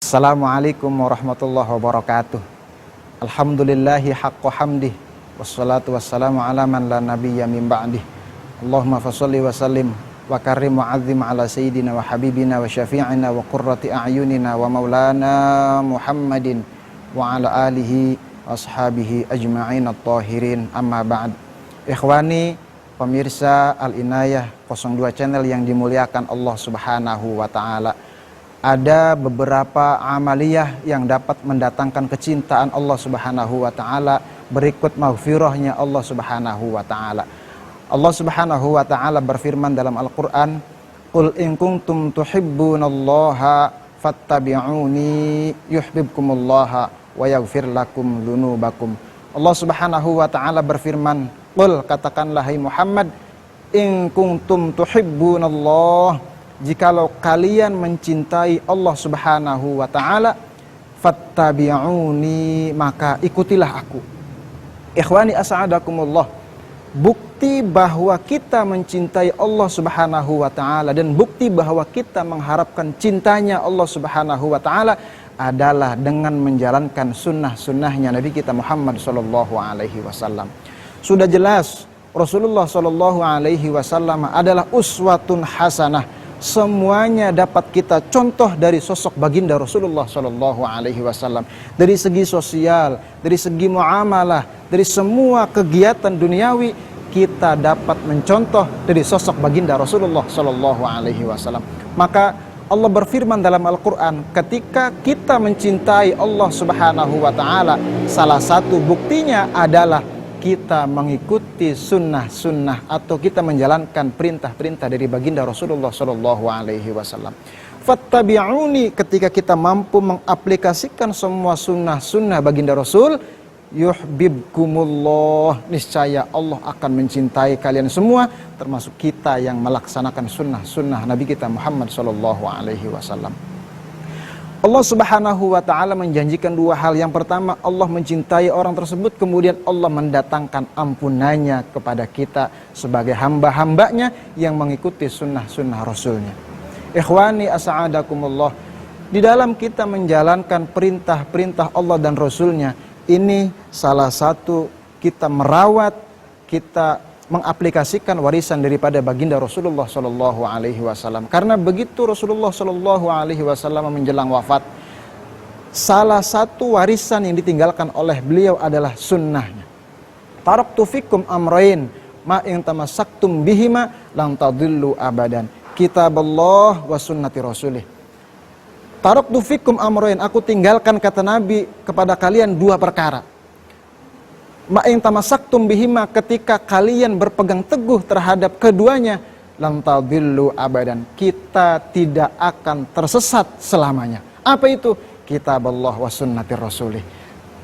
Assalamualaikum warahmatullahi wabarakatuh. Alhamdulillahi haqqa hamdih, wassalatu wassalamu ala man la nabiyya min ba'dih. Allahumma fasholli wa sallim wa karim wa azim ala sayyidina wa habibina wa syafi'ina wa qurrati a'yunina wa maulana Muhammadin wa ala alihi wa ashabihi ajma'in at-tahirin, amma ba'd. Ikhwani pemirsa Al-Inayah 02 channel yang dimuliakan Allah Subhanahu wa taala. Ada beberapa amaliyah yang dapat mendatangkan kecintaan Allah Subhanahu wa taala berikut maghfirahnya Allah Subhanahu wa taala. Allah Subhanahu wa taala berfirman dalam Al-Qur'an, "Qul in kuntum tuhibbunallaha fattabi'uni yuhibbukumullaha wa yaghfir lakum dzunubakum." Allah Subhanahu wa taala berfirman, "Qul," katakanlah hai Muhammad, "in kuntum tuhibbunallaha, jikalau kalian mencintai Allah Subhanahu wa taala, fattabi'uni, maka ikutilah aku." Ikhwani as'adakumullah, bukti bahwa kita mencintai Allah Subhanahu wa taala dan bukti bahwa kita mengharapkan cintanya Allah Subhanahu wa taala adalah dengan menjalankan sunnah-sunnahnya Nabi kita Muhammad sallallahu alaihi wasallam. Sudah jelas Rasulullah sallallahu alaihi wasallam adalah uswatun hasanah. Semuanya dapat kita contoh dari sosok baginda Rasulullah Shallallahu Alaihi Wasallam. Dari segi sosial, dari segi muamalah, dari semua kegiatan duniawi kita dapat mencontoh dari sosok baginda Rasulullah Shallallahu Alaihi Wasallam. Maka Allah berfirman dalam Al-Quran, ketika kita mencintai Allah Subhanahu Wa Taala, salah satu buktinya adalah kita mengikuti sunnah-sunnah atau kita menjalankan perintah-perintah dari baginda Rasulullah Shallallahu Alaihi Wasallam. Fattabi'uni, ketika kita mampu mengaplikasikan semua sunnah-sunnah baginda Rasul, yuhibbukumullah, niscaya Allah akan mencintai kalian semua, termasuk kita yang melaksanakan sunnah-sunnah Nabi kita Muhammad Shallallahu Alaihi Wasallam. Allah Subhanahu wa taala menjanjikan dua hal. Yang pertama, Allah mencintai orang tersebut, kemudian Allah mendatangkan ampunannya kepada kita sebagai hamba-hambanya yang mengikuti sunnah-sunnah Rasulnya. Ikhwani as'adakumullah, di dalam kita menjalankan perintah-perintah Allah dan Rasulnya, ini salah satu kita merawat, kita mengaplikasikan warisan daripada baginda Rasulullah Shallallahu Alaihi Wasallam. Karena begitu Rasulullah Shallallahu Alaihi Wasallam menjelang wafat, salah satu warisan yang ditinggalkan oleh beliau adalah sunnahnya. Taraktu fikum amrain ma in tamassaktum bihima lan tadillu abadan, kitaballah wa sunnati rasulih. Taraktu fikum amrain, aku tinggalkan, kata Nabi, kepada kalian dua perkara. Ma'ing tamasaktum bihima, ketika kalian berpegang teguh terhadap keduanya, lan tadillu abadan, kita tidak akan tersesat selamanya. Apa itu? Kitaballah wa sunnati rasulih,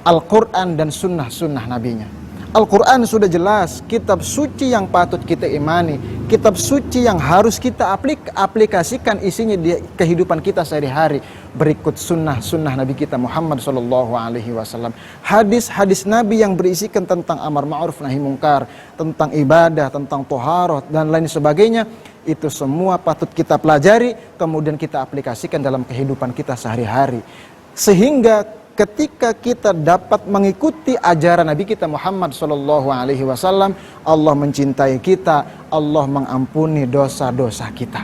Al-Quran dan sunnah-sunnah nabinya. Al-Quran sudah jelas, kitab suci yang patut kita imani, kitab suci yang harus kita aplikasikan isinya di kehidupan kita sehari-hari. Berikut sunnah-sunnah Nabi kita Muhammad Sallallahu Alaihi Wasallam. Hadis-hadis Nabi yang berisikan tentang amar ma'ruf nahi mungkar, tentang ibadah, tentang toharoh dan lain sebagainya. Itu semua patut kita pelajari, kemudian kita aplikasikan dalam kehidupan kita sehari-hari. Sehingga ketika kita dapat mengikuti ajaran Nabi kita Muhammad Sallallahu Alaihi Wasallam, Allah mencintai kita, Allah mengampuni dosa-dosa kita.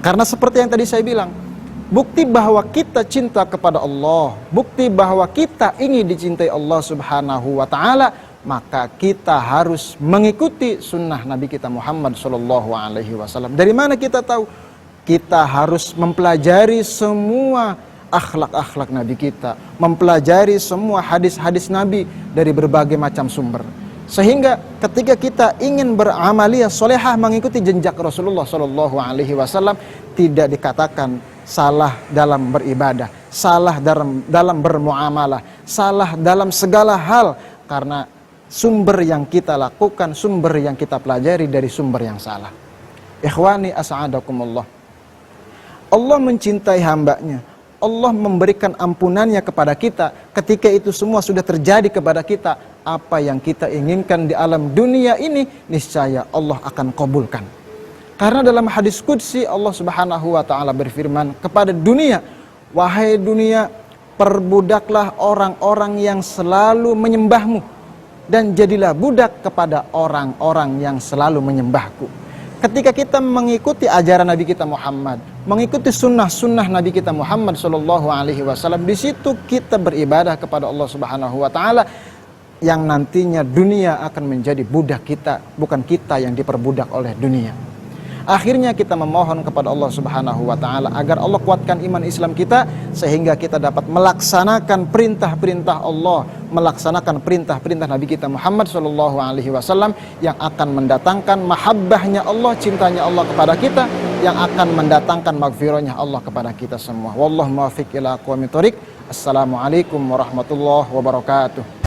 Karena seperti yang tadi saya bilang, bukti bahwa kita cinta kepada Allah, bukti bahwa kita ingin dicintai Allah Subhanahu Wa Taala, maka kita harus mengikuti sunnah Nabi kita Muhammad Sallallahu Alaihi Wasallam. Dari mana kita tahu? Kita harus mempelajari semua akhlak-akhlak Nabi kita, mempelajari semua hadis-hadis Nabi dari berbagai macam sumber. Sehingga ketika kita ingin beramaliyah solehah mengikuti jejak Rasulullah Shallallahu Alaihi Wasallam, tidak dikatakan salah dalam beribadah, salah dalam bermuamalah, salah dalam segala hal, karena sumber yang kita lakukan, sumber yang kita pelajari dari sumber yang salah. Ikhwani as'adakumullah, Allah mencintai hambanya, Allah memberikan ampunannya kepada kita. Ketika itu semua sudah terjadi kepada kita, apa yang kita inginkan di alam dunia ini, niscaya Allah akan kabulkan. Karena dalam hadis qudsi Allah Subhanahu wa taala berfirman kepada dunia, Wahai dunia, perbudaklah orang-orang yang selalu menyembahmu, dan jadilah budak kepada orang-orang yang selalu menyembahku. Ketika kita mengikuti ajaran Nabi kita Muhammad, mengikuti sunnah-sunnah Nabi kita Muhammad SAW, di situ kita beribadah kepada Allah Subhanahu wa Ta'ala, yang nantinya dunia akan menjadi budak kita, bukan kita yang diperbudak oleh dunia. Akhirnya kita memohon kepada Allah Subhanahu wa Ta'ala agar Allah kuatkan iman Islam kita, sehingga kita dapat melaksanakan perintah-perintah Allah, melaksanakan perintah-perintah Nabi kita Muhammad SAW, yang akan mendatangkan mahabbahnya Allah, cintanya Allah kepada kita, yang akan mendatangkan maghfirahnya Allah kepada kita semua. Wallahu muwaffiq ila aqwamit thoriq. Assalamualaikum warahmatullahi wabarakatuh.